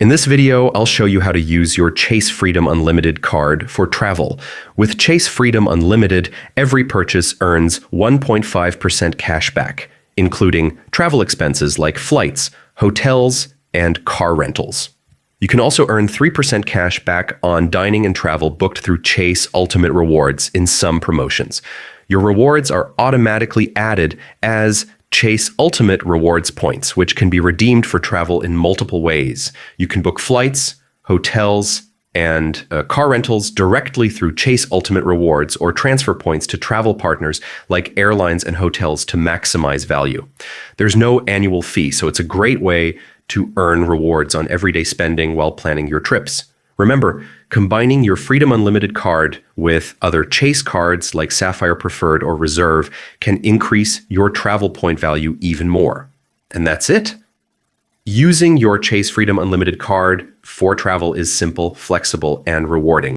In this video, I'll show you how to use your Chase Freedom Unlimited card for travel. With Chase Freedom Unlimited, every purchase earns 1.5% cash back, including travel expenses like flights, hotels, and car rentals. You can also earn 3% cash back on dining and travel booked through Chase Ultimate Rewards in some promotions. Your rewards are automatically added as Chase Ultimate Rewards points, which can be redeemed for travel in multiple ways. You can book flights, hotels, and car rentals directly through Chase Ultimate Rewards or transfer points to travel partners like airlines and hotels to maximize value. There's no annual fee, so it's a great way to earn rewards on everyday spending while planning your trips. Remember, combining your Freedom Unlimited card with other Chase cards like Sapphire Preferred or Reserve can increase your travel point value even more. And that's it. Using your Chase Freedom Unlimited card for travel is simple, flexible, and rewarding.